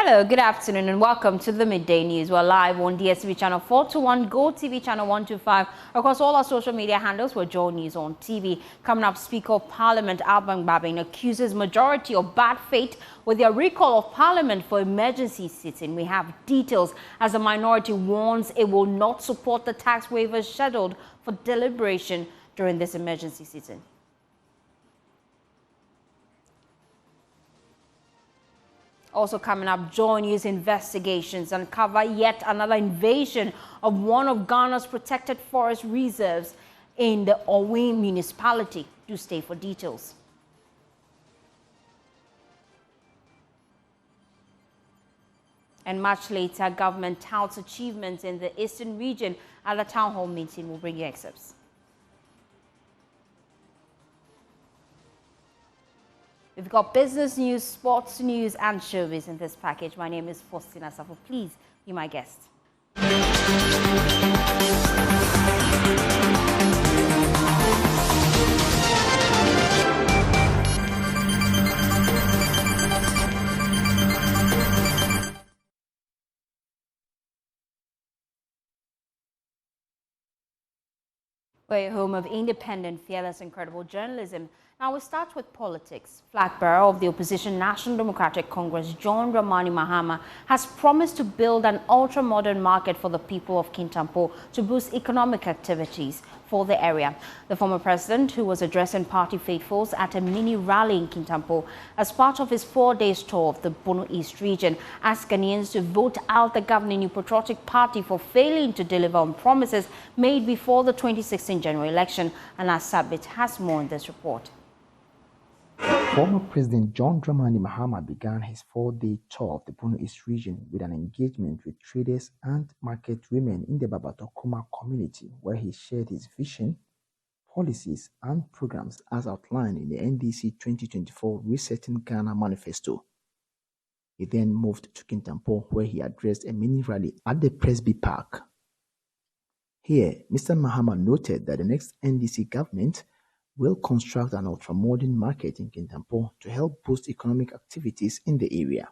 Hello, good afternoon and welcome to the Midday News. We're live on DSTV channel 421, Go TV channel 125. Across all our social media handles, we're JoyNews on TV. Coming up, Speaker of Parliament Alban Babin accuses majority of bad faith with their recall of Parliament for emergency sitting. We have details as the minority warns it will not support the tax waivers scheduled for deliberation during this emergency sitting. Also coming up, JoyNews investigations uncover yet another invasion of one of Ghana's protected forest reserves in the Owe municipality. Do stay for details. And much later, government touts achievements in the eastern region at a town hall meeting. We'll bring you excerpts. We've got business news, sports news, and showbiz in this package. My name is Faustina Safo. Please be my guest. We're a home of independent, fearless, and credible journalism. Now we start with politics. Flag bearer of the opposition National Democratic Congress, John Dramani Mahama, has promised to build an ultra-modern market for the people of Kintampo to boost economic activities for the area. The former president, who was addressing party faithfuls at a mini rally in Kintampo as part of his 4-day tour of the Bono East region, asked Ghanaians to vote out the governing New Patriotic Party for failing to deliver on promises made before the 2016 general election. And as Sabit has more in this report. Former President John Dramani Mahama began his 4-day tour of the Bono East region with an engagement with traders and market women in the Babatokuma community, where he shared his vision, policies, and programs as outlined in the NDC 2024 Resetting Ghana Manifesto. He then moved to Kintampo, where he addressed a mini rally at the Presby Park. Here, Mr. Mahama noted that the next NDC government will construct an ultra-modern market in Kintampo to help boost economic activities in the area.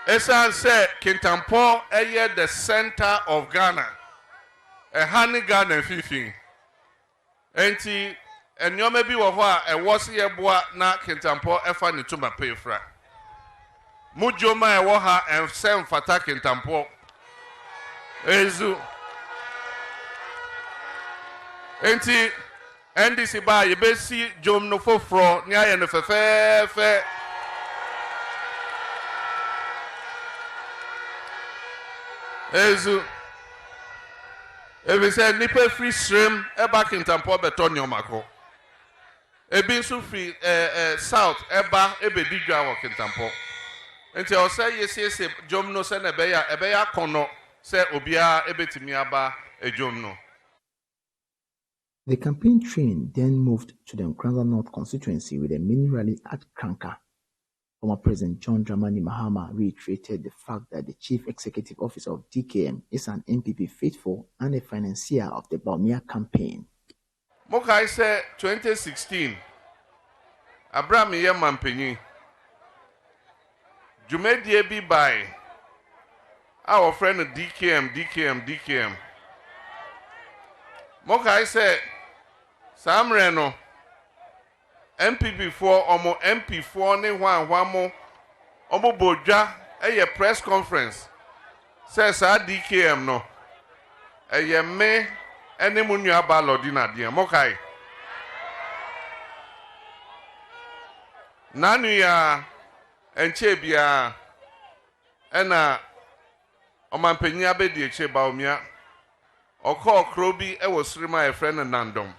Esan said Kintampo is the center of Ghana. A honey Ghana fifi. Enti enyome bi wo ho a ewose ye boa na Kintampo efa ne tuma pefra. Mujoma ewo ha ensem fata Kintampo. Ezu. Enti NDC ba yebesi jom no foforo ni aye no fefefe ezu ebi say nipa free stream e back in Tampo beto nyomako ebi nso free south e ba e be digwa wo Kintampo enti o say yesiese jom no se na be ya kono se obia e betimi aba ejom no. The campaign train then moved to the Nkranga North constituency with a mini rally at Kranka. Former President John Dramani Mahama reiterated the fact that the Chief Executive Officer of DKM is an MPP faithful and a financier of the Bawumia campaign. Mokai said 2016, Abraham Yemampenyi, Jumedie bi by our friend DKM. Mokai said, Sam Reno, MPP4, Omo MP4, ne one Omo Boja, a press conference. Says our DKM no. A me, any munya balodina dia. Mokai. Nanuya, and Chebia, and Omampenya be di Bawumia. Oko Krobi was my friend Nandom.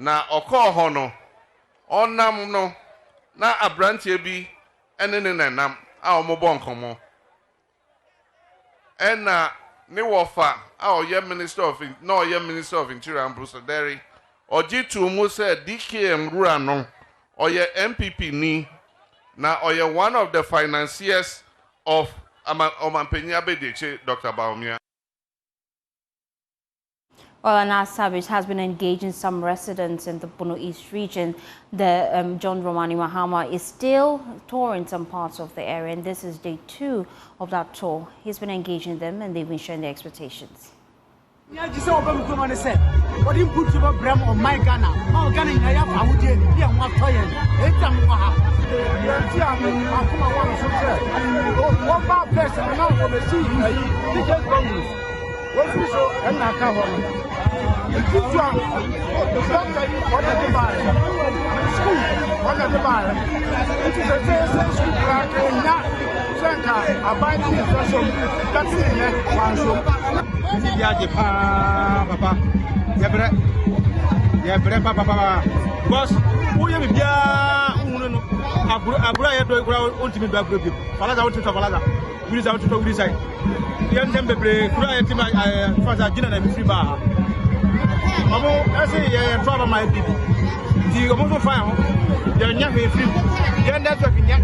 Na Oko Hono, Onam no, na Abrantie bi, enenenam, our mobon como. And na Niwofa, our young Minister of Interior and Bruce Derry, or G2 Musa DKM Rurano, or your MPP ni, na or your one of the financiers of Omampenya Bedeche, Dr. Bawumia. Well, and as Showbiz has been engaging some residents in the Bono East region, the John Dramani Mahama is still touring some parts of the area, and this is day 2 of that tour. He's been engaging them, and they've been sharing their expectations. Yeah, just what I'm saying. What do you put to Bram on my Ghana? My Ghana in Naya, I would get here one toy. It's a Maha. One bad person, and now for the sea, you just go. What's this? And I come home. It's too strong. The doctor, what are they buying? School, what are they buying? It is a school, not I buy the instruction. That's it, one show. Papa. Yeah, Papa. Boss, who you be? Abura, you do ultimate baby. Falaza, what to Falaza? We is out to talk this side. Young Temple, Kura, Father Dinner and Free Bar. Mamo, I say, yeah, trouble my people. The Omo fire, you're not very free. Then that's what you get.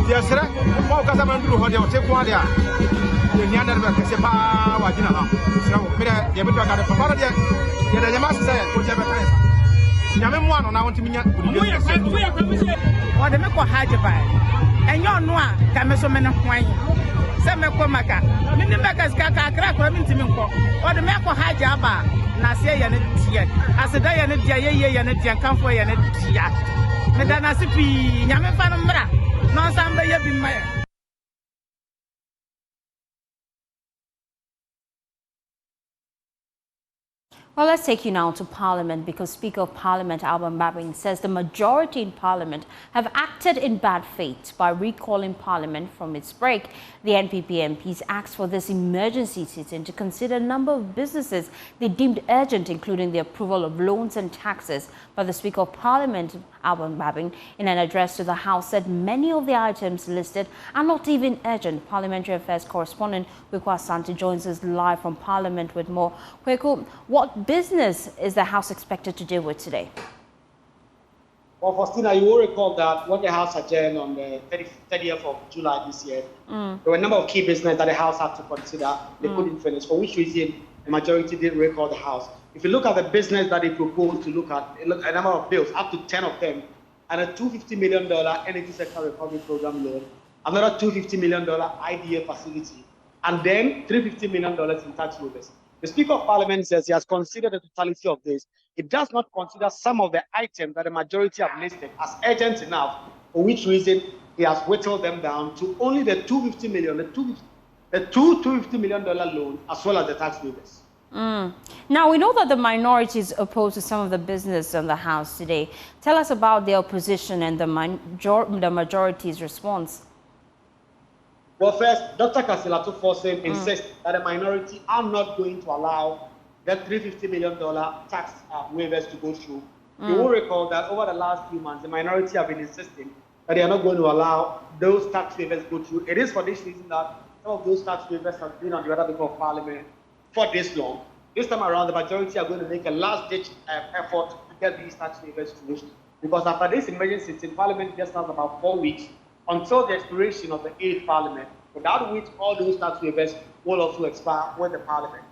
Yes, sir. More Casaman do what they'll take one there. The Yana Casepa, what you know. So, you better got a papa there. You're the master, whichever place. Yaman, I want to mean, what the Mako Hajabay. And you're no one, Camasoman of wine. Some Maka, Minimakas crack, women to me, or the Mako Hajaba, Nasia and Tia. As a day and a Jaya and a Jancampo and a Tia. Madame Sipi, Yamafana, no, somebody have been my. Well, let's take you now to Parliament, because Speaker of Parliament Alban Babing says the majority in Parliament have acted in bad faith by recalling Parliament from its break. The NPP MPs asked for this emergency sitting to consider a number of businesses they deemed urgent, including the approval of loans and taxes. But the Speaker of Parliament, Alban Babing, in an address to the House, said many of the items listed are not even urgent. Parliamentary Affairs correspondent Kweku Asante joins us live from Parliament with more. Kweku, what business is the House expected to deal with today? Well, Faustina, you will recall that when the House adjourned on the 30th of July this year, there were a number of key business that the House had to consider. They couldn't finish, for which reason the majority didn't recall the House. If you look at the business that they proposed to look at, a number of bills, up to 10 of them, and a $250 million energy sector recovery program loan, another $250 million IDA facility, and then $350 million in tax waivers. The Speaker of Parliament says he has considered the totality of this. It does not consider some of the items that the majority have listed as urgent enough, for which reason he has whittled them down to only the $250 million, the $250 million loan, as well as the tax waivers. Now, we know that the minority is opposed to some of the business in the House today. Tell us about the opposition and the majority's response. Well, first, Dr. Kasilato Forsen insists that the minority are not going to allow the $350 million tax waivers to go through. You will recall that over the last few months, the minority have been insisting that they are not going to allow those tax waivers to go through. It is for this reason that some of those tax waivers have been on the other people of Parliament for this long. This time around, the majority are going to make a last-ditch effort to get these tax waivers through, because after this emergency in Parliament just has about 4 weeks until the expiration of the 8th Parliament, without which all those tax waivers will also expire with the Parliament.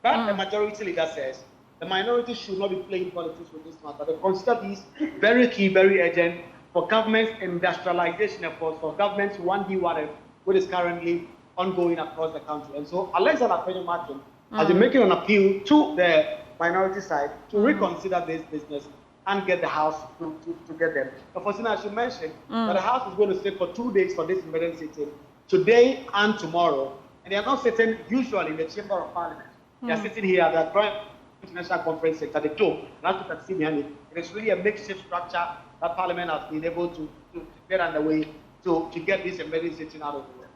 But the majority leader says the minority should not be playing politics with this matter. They consider these very key, very urgent for government's industrialization efforts, for government's 1D what is currently ongoing across the country. And so Alexander Martin has been making an appeal to the minority side to reconsider this business and get the House to get them. But for as you mentioned, that the House is going to sit for 2 days for this emergency sitting, today and tomorrow. And they are not sitting usually in the Chamber of Parliament. They are sitting here at the Joint International Conference Center, the TOE. And as you can see behind it, it is really a makeshift structure that Parliament has been able to get underway to get this emergency sitting out of the way.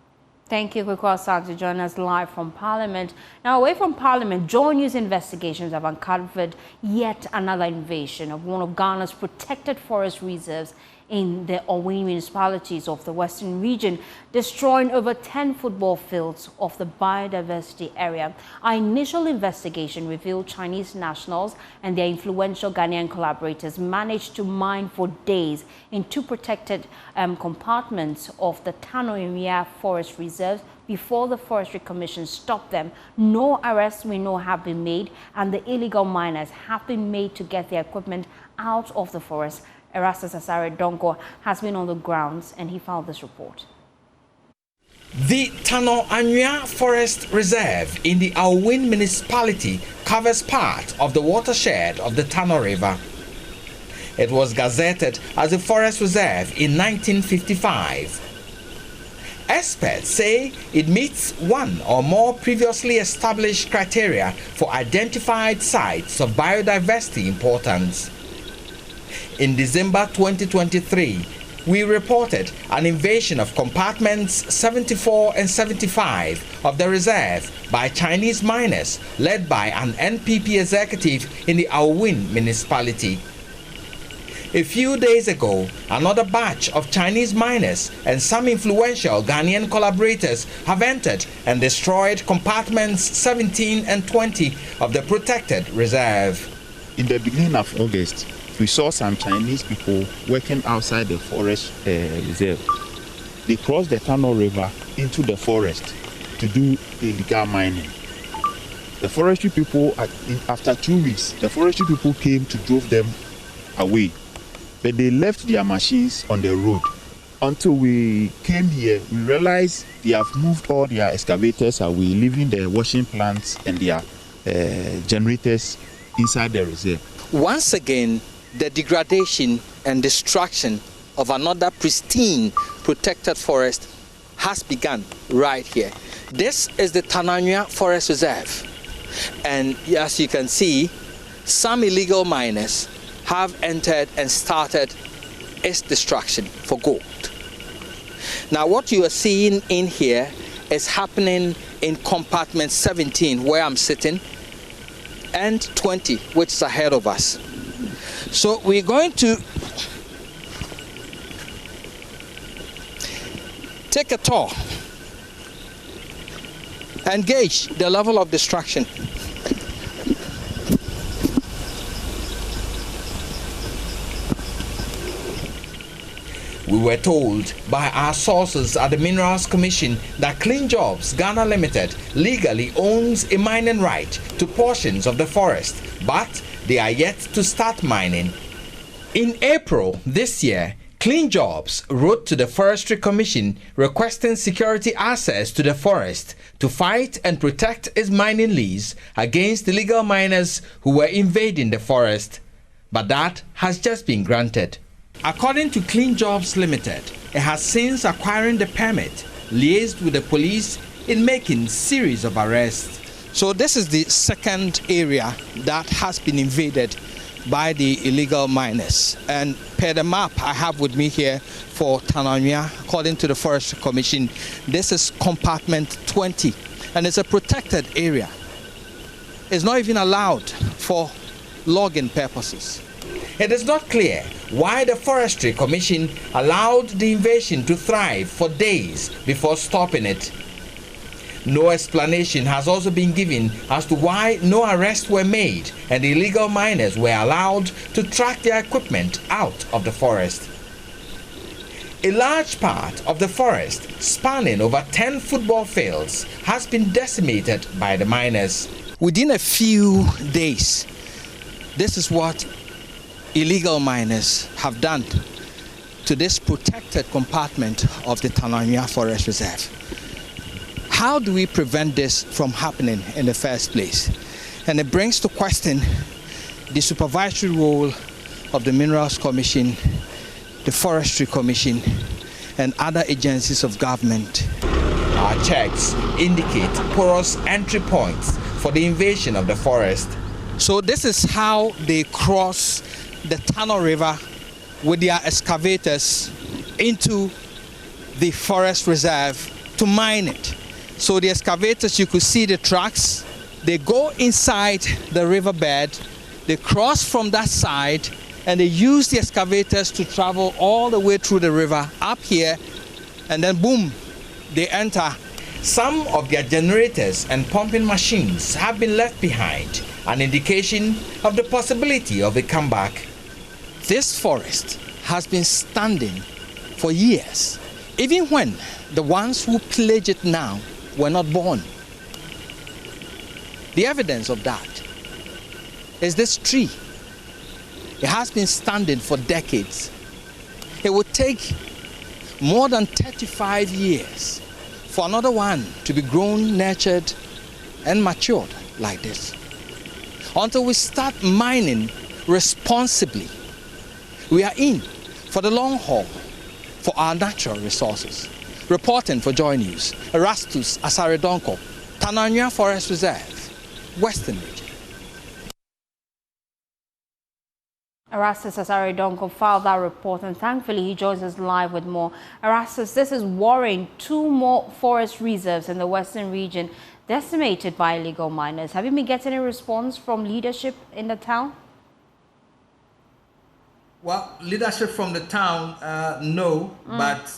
Thank you, Kweku Asante, to join us live from Parliament. Now, away from Parliament, JoyNews investigations have uncovered yet another invasion of one of Ghana's protected forest reserves in the Owen municipalities of the western region, destroying over 10 football fields of the biodiversity area. Our initial investigation revealed Chinese nationals and their influential Ghanaian collaborators managed to mine for days in two protected compartments of the Bawumia Forest Reserve before the Forestry Commission stopped them. No arrests we know have been made, and the illegal miners have been made to get their equipment out of the forest. Erastus Asare Dongo has been on the grounds, and he filed this report. The Bawumia Forest Reserve in the Owen municipality covers part of the watershed of the Tano River. It was gazetted as a forest reserve in 1955. Experts say it meets one or more previously established criteria for identified sites of biodiversity importance. In December 2023, we reported an invasion of compartments 74 and 75 of the reserve by Chinese miners led by an NPP executive in the Owen municipality. A few days ago, another batch of Chinese miners and some influential Ghanaian collaborators have entered and destroyed compartments 17 and 20 of the protected reserve. In the beginning of August, we saw some Chinese people working outside the forest reserve. They crossed the Tano River into the forest to do illegal mining. The forestry people, after 2 weeks, the forestry people came to drive them away. But they left their machines on the road. Until we came here, we realized they have moved all their excavators away, leaving the washing plants and their generators inside the reserve. Once again, the degradation and destruction of another pristine protected forest has begun right here. This is the Bawumia Forest Reserve. And as you can see, some illegal miners have entered and started its destruction for gold. Now what you are seeing in here is happening in compartment 17 where I'm sitting and 20 which is ahead of us. So we're going to take a tour and gauge the level of destruction. We were told by our sources at the Minerals Commission that Clean Jobs Ghana Limited legally owns a mining right to portions of the forest, but they are yet to start mining. In April this year, Clean Jobs wrote to the Forestry Commission requesting security access to the forest to fight and protect its mining lease against illegal miners who were invading the forest. But that has just been granted. According to Clean Jobs Limited, it has since acquiring the permit, liaised with the police in making series of arrests. So this is the second area that has been invaded by the illegal miners. And per the map I have with me here for Bawumia, according to the Forestry Commission, this is compartment 20, and it's a protected area. It's not even allowed for logging purposes. It is not clear why the Forestry Commission allowed the invasion to thrive for days before stopping it. No explanation has also been given as to why no arrests were made and the illegal miners were allowed to track their equipment out of the forest. A large part of the forest, spanning over 10 football fields, has been decimated by the miners. Within a few days, this is what illegal miners have done to this protected compartment of the Bawumia Forest Reserve. How do we prevent this from happening in the first place? And it brings to question the supervisory role of the Minerals Commission, the Forestry Commission, and other agencies of government. Our checks indicate porous entry points for the invasion of the forest. So this is how they cross the Tano River with their excavators into the forest reserve to mine it. So the excavators, you could see the tracks, they go inside the riverbed, they cross from that side and they use the excavators to travel all the way through the river up here, and then boom, they enter. Some of their generators and pumping machines have been left behind, an indication of the possibility of a comeback. This forest has been standing for years, even when the ones who pillage it now were not born. The evidence of that is this tree. It has been standing for decades. It would take more than 35 years for another one to be grown, nurtured, and matured like this. Until we start mining responsibly, we are in for the long haul for our natural resources. Reporting for Joy News, Erastus Asaredonko, Tananya Forest Reserve, Western Region. Erastus Asaredonko filed that report, and thankfully he joins us live with more. Erastus, this is worrying. 2 more forest reserves in the Western region decimated by illegal miners. Have you been getting a response from leadership in the town? Well, leadership from the town, no, but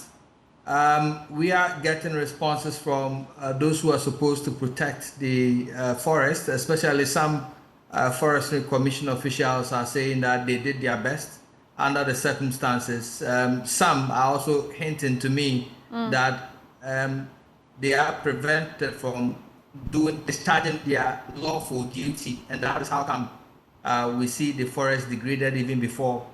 we are getting responses from those who are supposed to protect the forest, especially some Forestry Commission officials are saying that they did their best under the circumstances. Some are also hinting to me that they are prevented from discharging their lawful duty, and that is how come we see the forest degraded even before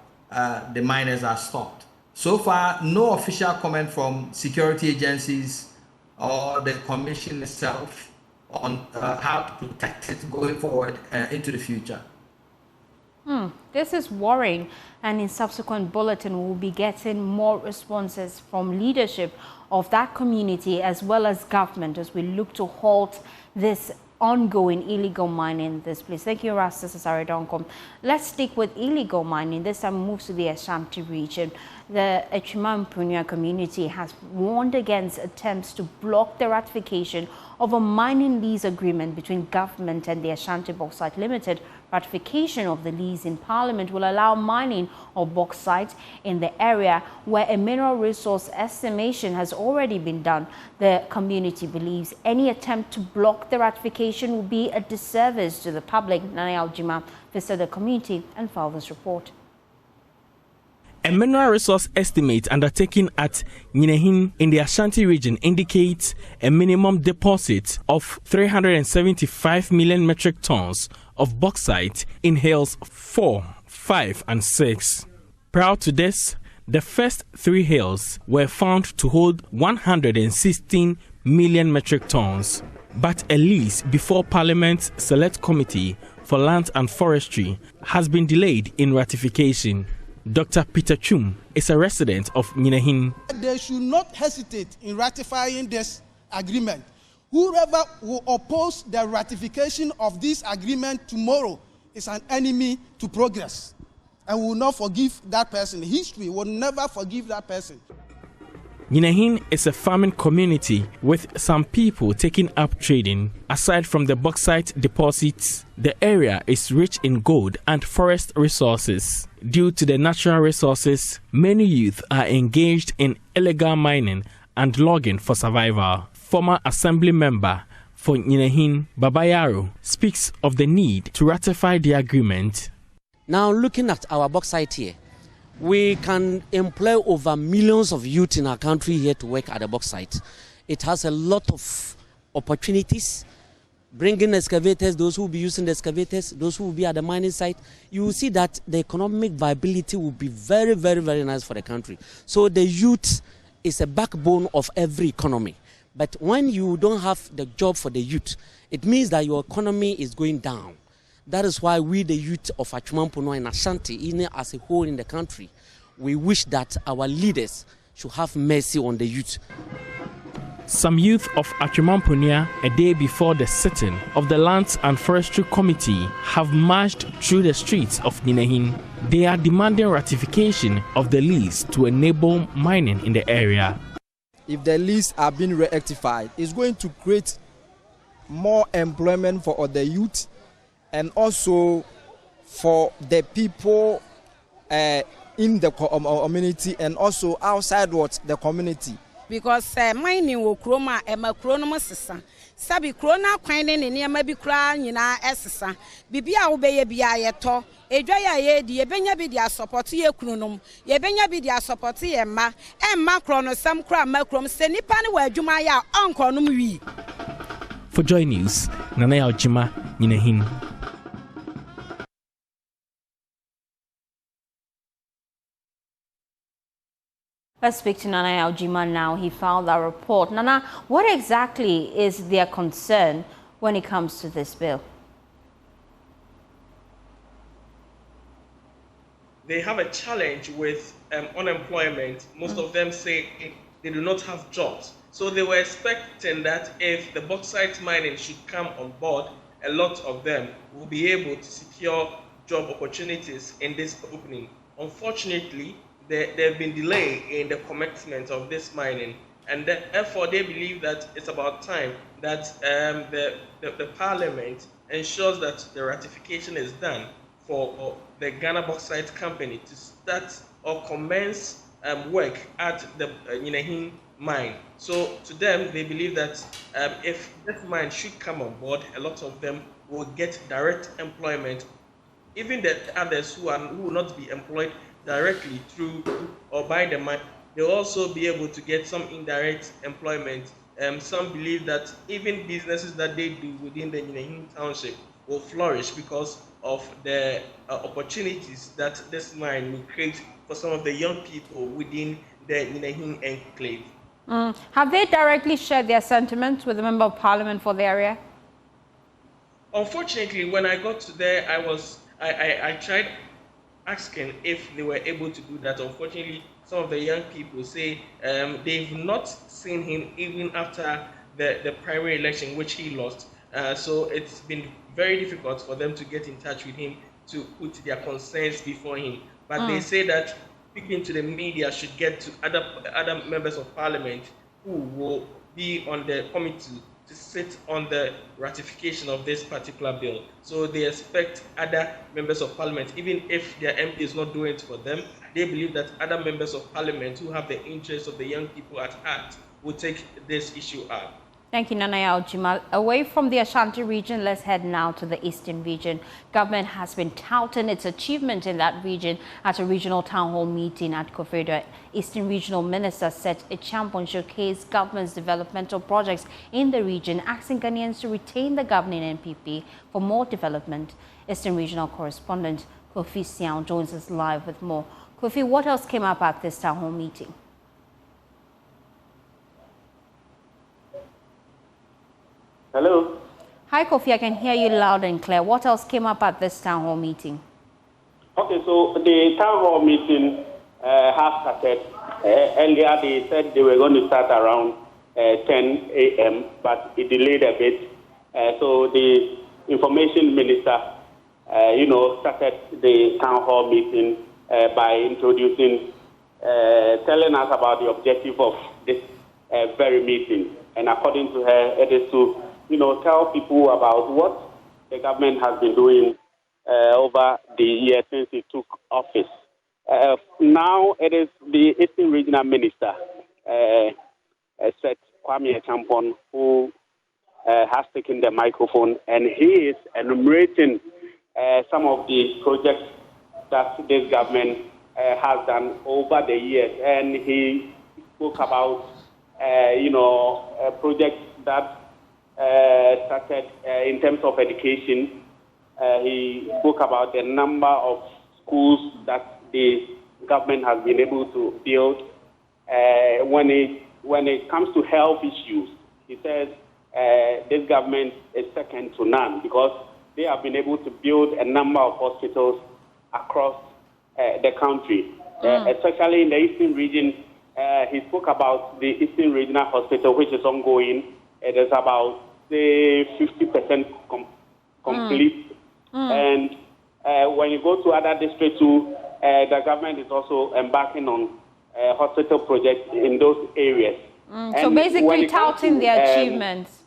the miners are stopped. So far, no official comment from security agencies or the commission itself on how to protect it going forward into the future. This is worrying, and in subsequent bulletin we'll be getting more responses from leadership of that community as well as government as we look to halt this ongoing illegal mining in this place. Thank you, Erastus Asaredonko. Let's stick with illegal mining. This time moves to the Ashanti region. The Achimampunya community has warned against attempts to block the ratification of a mining lease agreement between government and the Ashanti Bauxite Limited. Ratification of the lease in Parliament will allow mining of bauxite in the area where a mineral resource estimation has already been done. The community believes any attempt to block the ratification will be a disservice to the public. Nana Aljima visited the community and filed this report. A mineral resource estimate undertaken at Nyinehin in the Ashanti region indicates a minimum deposit of 375 million metric tons of bauxite in hills 4, 5, and 6. Prior to this, the first 3 hills were found to hold 116 million metric tons. But a lease before Parliament's Select Committee for Land and Forestry has been delayed in ratification. Dr. Peter Chum is a resident of Nyinehin. They should not hesitate in ratifying this agreement. Whoever will oppose the ratification of this agreement tomorrow is an enemy to progress and will not forgive that person. History will never forgive that person. Nyinehin is a farming community with some people taking up trading. Aside from the bauxite deposits, the area is rich in gold and forest resources. Due to the natural resources, many youth are engaged in illegal mining and logging for survival. Former assembly member for Nyinehin, Babayaro, speaks of the need to ratify the agreement. Now, looking at our bauxite here, we can employ over millions of youth in our country here to work at the bauxite. It has a lot of opportunities. Bringing excavators, those who will be using the excavators, those who will be at the mining site, you will see that the economic viability will be very, very, very nice for the country. So the youth is a backbone of every economy. But when you don't have the job for the youth, it means that your economy is going down. That is why we, the youth of Achimampunya and Ashanti, as a whole in the country, we wish that our leaders should have mercy on the youth. Some youth of Achimampunya, a day before the sitting of the Lands and Forestry Committee, have marched through the streets of Nyinehin. They are demanding ratification of the lease to enable mining in the area. If the lease are being rectified, it's going to create more employment for the youth and also for the people in the community and also outside the community. Because mining will chroma and macronomus. Sabi crona quinding in near maybe crying in our essence. Bibia obey a biato, a dry ye, the Ebenya bidia supporti a crunum, Yebenya bidia supporti and macron or some cram macrom, send nipan where Jumaya uncle Numi. For Joy News, Nanaya Jima, Ninehin. Let's speak to Nana Aljima now. He filed a report. Nana, what exactly is their concern when it comes to this bill? They have a challenge with unemployment. Most of them say they do not have jobs. So they were expecting that if the bauxite mining should come on board, a lot of them will be able to secure job opportunities in this opening. Unfortunately, there have been delay in the commencement of this mining, and therefore they believe that it's about time that the Parliament ensures that the ratification is done for the Ghana Bauxite Company to start or commence work at the Ninehin mine. So to them, they believe that if this mine should come on board, a lot of them will get direct employment. Even the others who will not be employed directly through or by the mine, they'll also be able to get some indirect employment. Some believe that even businesses that they do within the Ninehin township will flourish because of the opportunities that this mine will create for some of the young people within the Ninehin enclave. Have they directly shared their sentiments with the Member of Parliament for the area? Unfortunately, when I got to there, I tried asking if they were able to do that. Unfortunately, some of the young people say they've not seen him even after the primary election, which he lost. So it's been very difficult for them to get in touch with him to put their concerns before him. But they say that speaking to the media should get to other members of Parliament who will be on the committee to sit on the ratification of this particular bill. So they expect other members of Parliament, even if their MP is not doing it for them, they believe that other members of Parliament who have the interests of the young people at heart will take this issue up. Thank you, Nana Aljima. Away from the Ashanti region, let's head now to the Eastern region. Government has been touting its achievement in that region at a regional town hall meeting at Koforidua. Eastern Regional Minister said a champion showcased government's developmental projects in the region, asking Ghanaians to retain the governing NPP for more development. Eastern Regional Correspondent Kofi Siao joins us live with more. Kofi, what else came up at this town hall meeting? Hello. Hi, Kofi. I can hear you loud and clear. What else came up at this town hall meeting? Okay, so the town hall meeting has started. Earlier, they said they were going to start around 10 a.m., but it delayed a bit. So the information minister, started the town hall meeting by introducing, telling us about the objective of this very meeting. And according to her, it is to tell people about what the government has been doing over the year since it took office. Now it is the Eastern Regional Minister, Kwame Champon, who has taken the microphone, and he is enumerating some of the projects that this government has done over the years. And he spoke about, projects that started in terms of education. He spoke about the number of schools that the government has been able to build. When it comes to health issues, he says this government is second to none because they have been able to build a number of hospitals across the country, especially in the Eastern region. He spoke about the Eastern Regional Hospital, which is ongoing. It is about, say, 50% complete. And when you go to other districts too, the government is also embarking on hospital projects in those areas. So basically touting their achievements.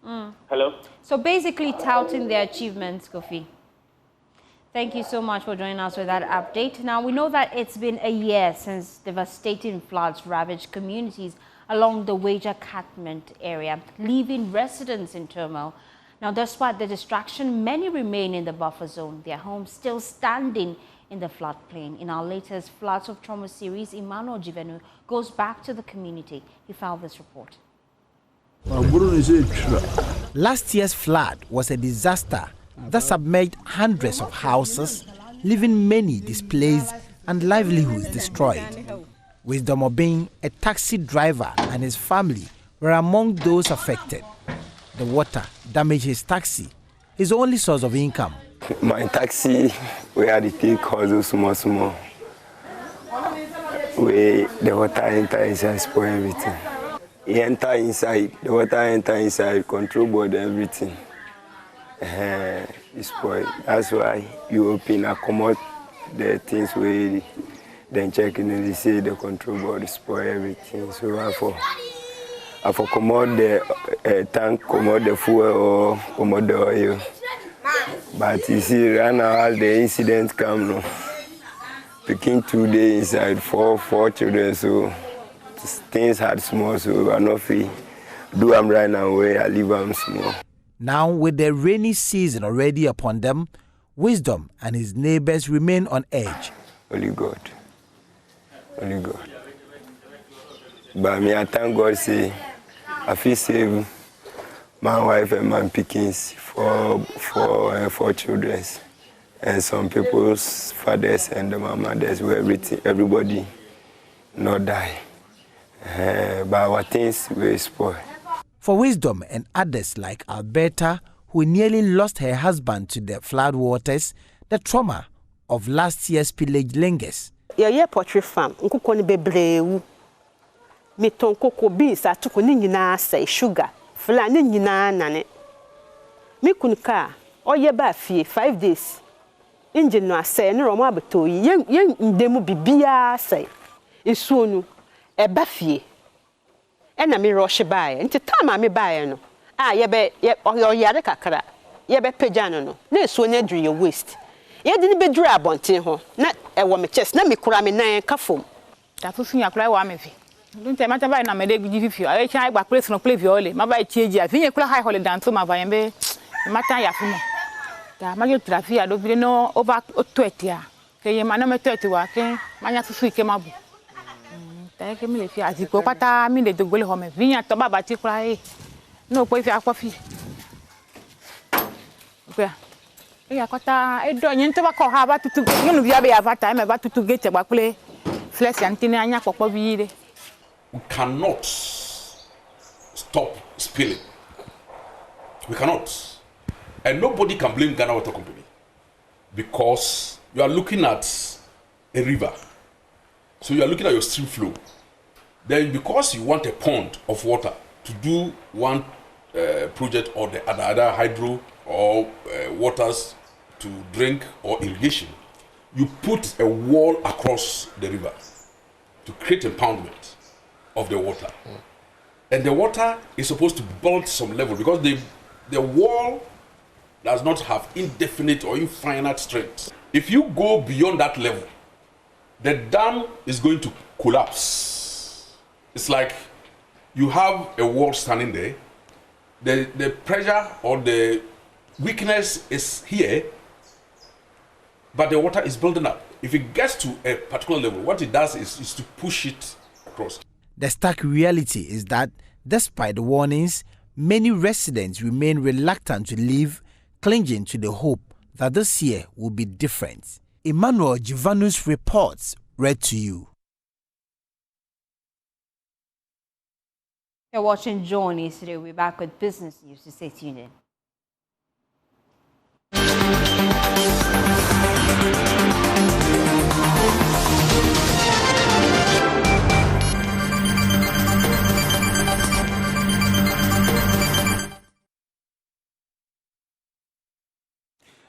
Hello? So basically touting their achievements, Kofi. Thank you so much for joining us with that update. Now, we know that it's been a year since devastating floods ravaged communities along the Wager catchment area, leaving residents in turmoil. Now, despite the distraction, many remain in the buffer zone, their homes still standing in the floodplain. In our latest Floods of Trauma series, Emmanuel Jivenu goes back to the community. He filed this report. Last year's flood was a disaster that submerged hundreds of houses, leaving many displaced and livelihoods destroyed. Wisdom Obing, a taxi driver, and his family were among those affected. The water damaged his taxi, his only source of income. My taxi, we had to take causes small. The water enter inside, spoil everything. He enter inside, the water enter inside, control board, everything. It's spoiled. That's why you open and come out the things where then checking and they say the control board spoil everything. So I for come out the tank, come out the fuel or come out the oil. But you see, right now as the incident come now, picking 2 days inside four children, so things had small, so I'm not free. Do them right now where I leave them small. Now, with the rainy season already upon them, Wisdom and his neighbors remain on edge. Only God. Only God. But me, I thank God, say, I feel safe my wife and my pickings for children. And some people's fathers and my mothers, where everybody not die. But our things were spoiled. For Wisdom and others like Alberta, who nearly lost her husband to the flood waters, the trauma of last year's pillage lingers. Yeah, poultry farm. Nkukoni bebreu. Miton koko beans atuko ni nyina say sugar. Fla ni nyina nane. Mi kunka oye ba fie 5 days. Engine no asay no romo abeto yen ndemu bibia say. Nsuo nu e ba fie. Ena mi rush bae nti time me bae no ye be oyare kakra ye be pagya no na so nya dru ye waste ye de ni be dru abonten ho na e wo me chest na me kura me nan ka fom ta fufu nya kura wa me fi nti mata bae na me de gidi fifi aye chan gba place no play viole ma bae chieji afi nya kura high holiday danto ma va yembe mata ya fumo ta ma ge traffic ado bi no over 20 a ke ye ma na me 30 wa ke ma nya fufu ke ma bu take me fi aziko pata mi le dogbole ho me vinya to baba ti kura e no po fi akwafi oya e akota e do yin to ba ko ha ba tutu ngunu bia be avata me ba tutu gate gba kule flex antini anya popo bi ire. We cannot stop spilling. We cannot. And nobody can blame Ghana Water Company because you are looking at a river. So you are looking at your stream flow. Then because you want a pond of water to do one project or the other hydro or waters to drink or irrigation, you put a wall across the river to create impoundment of the water. And the water is supposed to build some level because the wall does not have indefinite or infinite strength. If you go beyond that level, the dam is going to collapse. It's like you have a wall standing there. The pressure or the weakness is here, but the water is building up. If it gets to a particular level, what it does is to push it across. The stark reality is that, despite the warnings, many residents remain reluctant to leave, clinging to the hope that this year will be different. Emmanuel Jivanu's reports read to you. You're watching JoyNews Today. We're back with business news, so stay tuned in.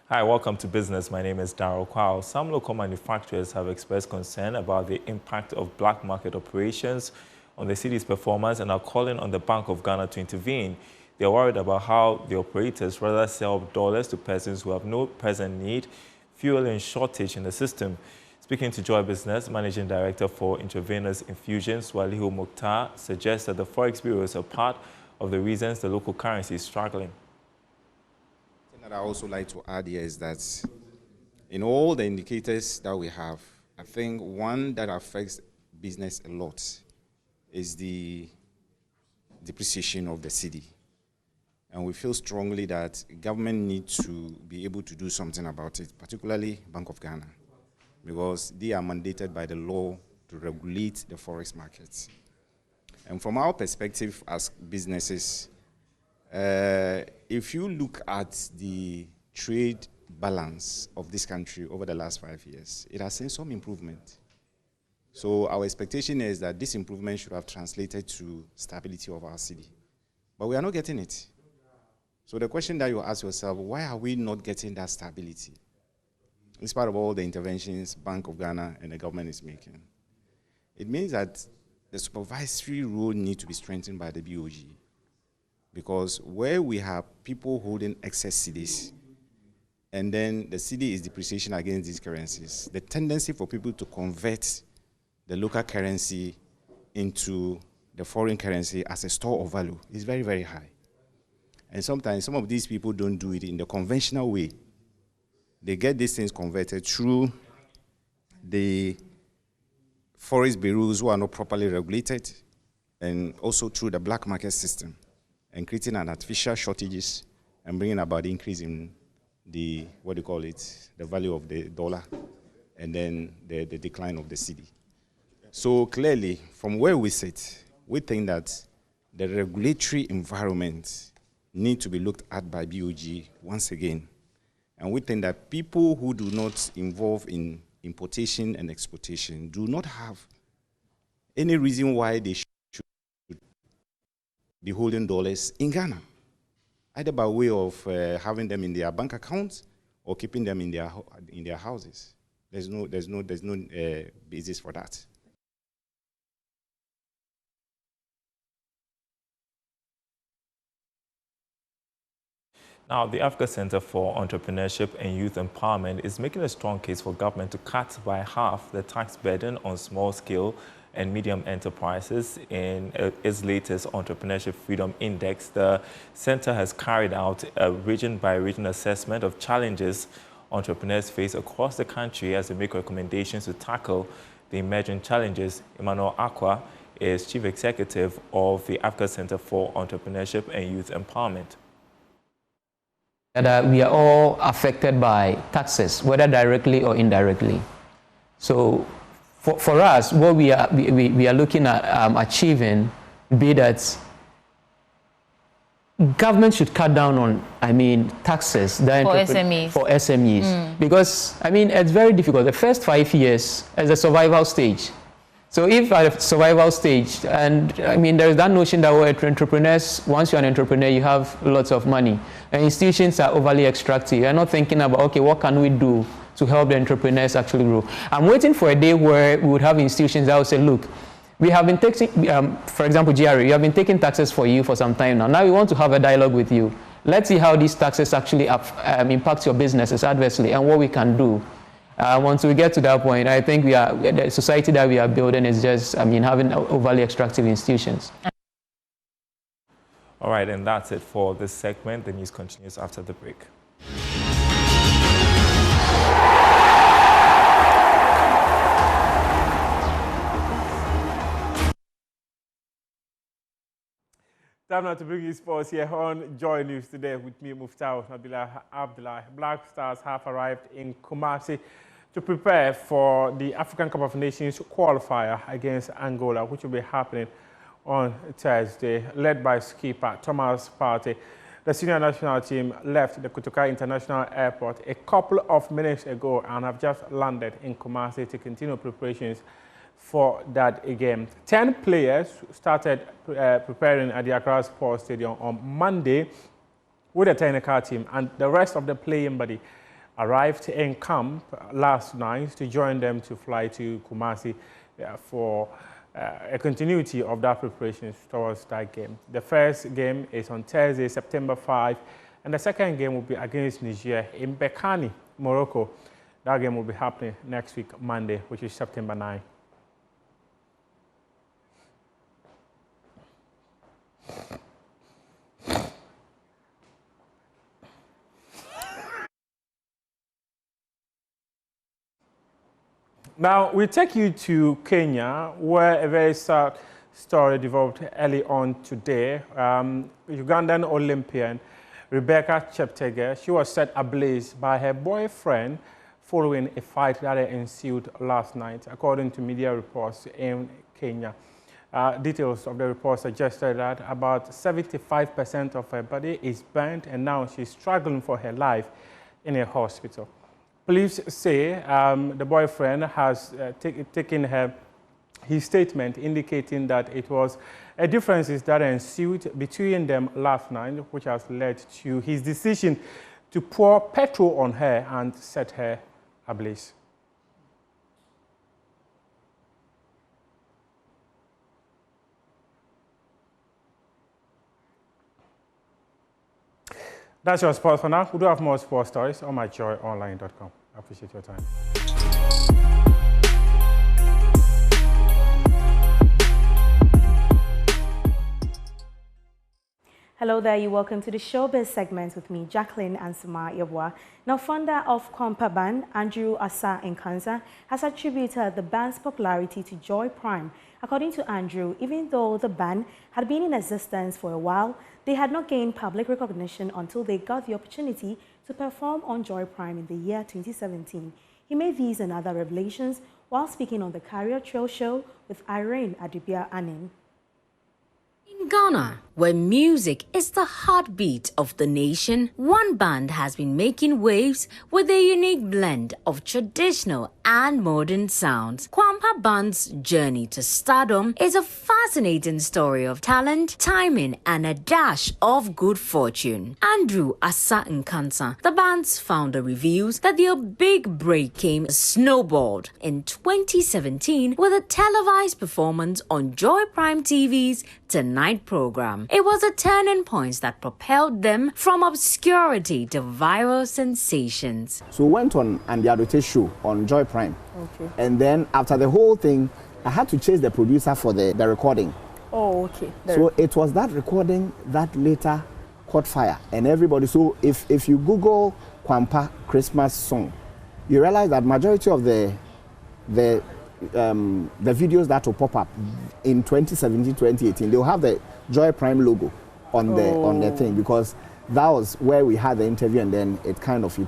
Hi, welcome to Business. My name is Darryl Kwao. Some local manufacturers have expressed concern about the impact of black market operations on the city's performance and are calling on the Bank of Ghana to intervene. They are worried about how the operators rather sell dollars to persons who have no present need fueling shortage in the system. Speaking to Joy Business, Managing Director for Intravenous Infusions, Walihu Mukhtar, suggests that the Forex bureaus are part of the reasons the local currency is struggling. The thing that I also like to add here is that in all the indicators that we have, I think one that affects business a lot is the depreciation of the cedi. And we feel strongly that government needs to be able to do something about it, particularly Bank of Ghana, because they are mandated by the law to regulate the forex markets. And from our perspective as businesses, if you look at the trade balance of this country over the last 5 years, it has seen some improvement. So our expectation is that this improvement should have translated to stability of our cedi. But we are not getting it. So the question that you ask yourself, why are we not getting that stability? In spite of all the interventions Bank of Ghana and the government is making. It means that the supervisory role needs to be strengthened by the BOG. Because where we have people holding excess cedis, and then the cedi is depreciation against these currencies, the tendency for people to convert the local currency into the foreign currency as a store of value is very, very high. And sometimes some of these people don't do it in the conventional way. They get these things converted through the forex bureaus who are not properly regulated, and also through the black market system, and creating an artificial shortages and bringing about the increase in the, what do you call it, the value of the dollar, and then the decline of the cedi. So clearly, from where we sit, we think that the regulatory environment need to be looked at by BOG once again. And we think that people who do not involve in importation and exportation do not have any reason why they should be holding dollars in Ghana, either by way of having them in their bank accounts or keeping them in their houses. There's no basis for that. Now, the Africa Center for Entrepreneurship and Youth Empowerment is making a strong case for government to cut by half the tax burden on small-scale and medium enterprises. In its latest Entrepreneurship Freedom Index, the center has carried out a region-by-region assessment of challenges entrepreneurs face across the country as they make recommendations to tackle the emerging challenges. Emmanuel Akwa is Chief Executive of the Africa Center for Entrepreneurship and Youth Empowerment. That we are all affected by taxes, whether directly or indirectly. So for us, what we are looking at achieving be that government should cut down on, taxes that for SMEs. For SMEs. Because, it's very difficult. The first 5 years is a survival stage. So if at a survival stage, and there's that notion that we're entrepreneurs, once you're an entrepreneur, you have lots of money. And institutions are overly extractive. You're not thinking about, okay, what can we do to help the entrepreneurs actually grow? I'm waiting for a day where we would have institutions that would say, look, we have been taking, for example, GRA, you have been taking taxes for you for some time now. Now we want to have a dialogue with you. Let's see how these taxes actually impact your businesses adversely and what we can do. Once we get to that point, I think the society that we are building is just, having overly extractive institutions. All right, and that's it for this segment. The news continues after the break. Time now to bring you sports here on Joy News Today with me, Muftau Nabila Abdullah. Black Stars have arrived in Kumasi to prepare for the African Cup of Nations qualifier against Angola, which will be happening on Thursday, led by skipper Thomas Partey. The senior national team left the Kotoka International Airport a couple of minutes ago and have just landed in Kumasi to continue preparations for that game. 10 players started preparing at the Accra Sports Stadium on Monday with the technical team, and the rest of the playing body arrived in camp last night to join them to fly to Kumasi for a continuity of that preparations towards that game. The first game is on Thursday, September 5, and the second game will be against Niger in Bekani, Morocco. That game will be happening next week, Monday, which is September 9. Now, we take you to Kenya, where a very sad story developed early on today. Ugandan Olympian Rebecca Cheptegei, she was set ablaze by her boyfriend following a fight that ensued last night, according to media reports in Kenya. Details of the report suggested that about 75% of her body is burnt, and now she's struggling for her life in a hospital. Police say the boyfriend has taken his statement, indicating that it was differences that ensued between them last night, which has led to his decision to pour petrol on her and set her ablaze. That's your sports for now. We do have more sports stories on myjoyonline.com. I appreciate your time. Hello there, you're welcome to the Showbiz segment with me, Jacqueline Ansuma Yabwa. Now, founder of Kwampa Band, Andrew Asa Nkansa, has attributed the band's popularity to Joy Prime. According to Andrew, even though the band had been in existence for a while, they had not gained public recognition until they got the opportunity to perform on Joy Prime in the year 2017. He made these and other revelations while speaking on the Career Trail Show with Irene Adibia Anin. In Ghana, where music is the heartbeat of the nation, one band has been making waves with a unique blend of traditional and modern sounds. Kwampa Band's journey to stardom is a fascinating story of talent, timing, and a dash of good fortune. Andrew Asa Nkansa, the band's founder, reveals that their big break came snowballed in 2017 with a televised performance on Joy Prime TV's Tonight program. It was a turning point that propelled them from obscurity to viral sensations. So we went on the Adote show on Joy Prime. Okay. And then after the whole thing, I had to chase the producer for the recording. Oh, okay. So it was that recording that later caught fire. And everybody, so if you Google Kwampa Christmas song, you realize that majority of the videos that will pop up in 2017, 2018, they'll have the Joy Prime logo on the thing, because that was where we had the interview, and then it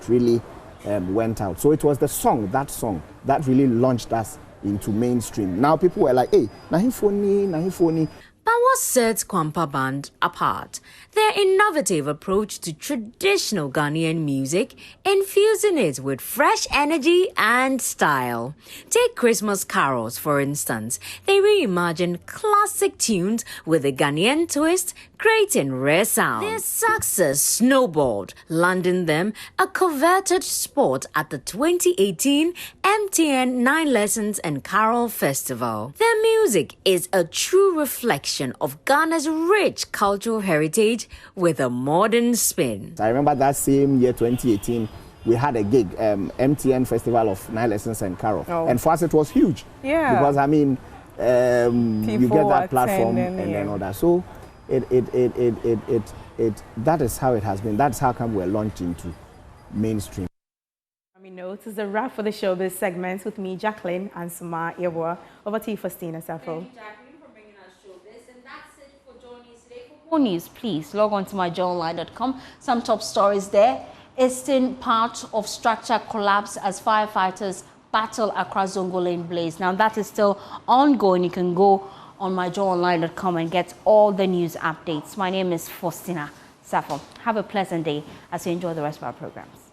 really went out. So it was the song that really launched us into mainstream. Now people were like, hey, nahi phony. But what sets Kwampa Band apart? Their innovative approach to traditional Ghanaian music, infusing it with fresh energy and style. Take Christmas carols, for instance. They reimagine classic tunes with a Ghanaian twist, creating rare sound. Their success snowballed, landing them a coveted spot at the 2018 MTN 9 Lessons and Carol Festival. Their music is a true reflection of Ghana's rich cultural heritage with a modern spin. I remember that same year, 2018, we had a gig, MTN Festival of 9 Lessons and Carol. Oh. And for us it was huge. Yeah. Because you get that platform and then all that. So that is how it has been. That's how come we're launched into mainstream. This is a wrap for the Showbiz segments with me, Jacqueline Ansuma Yabwa. Over to you, Faustina Safo. For more news, please log on to myjoyonline.com. Some top stories there. Eastern part of structure collapse as firefighters battle across Zongo Lane blaze. Now that is still ongoing. You can go on myjoyonline.com and get all the news updates. My name is Faustina Safo. Have a pleasant day as you enjoy the rest of our programs.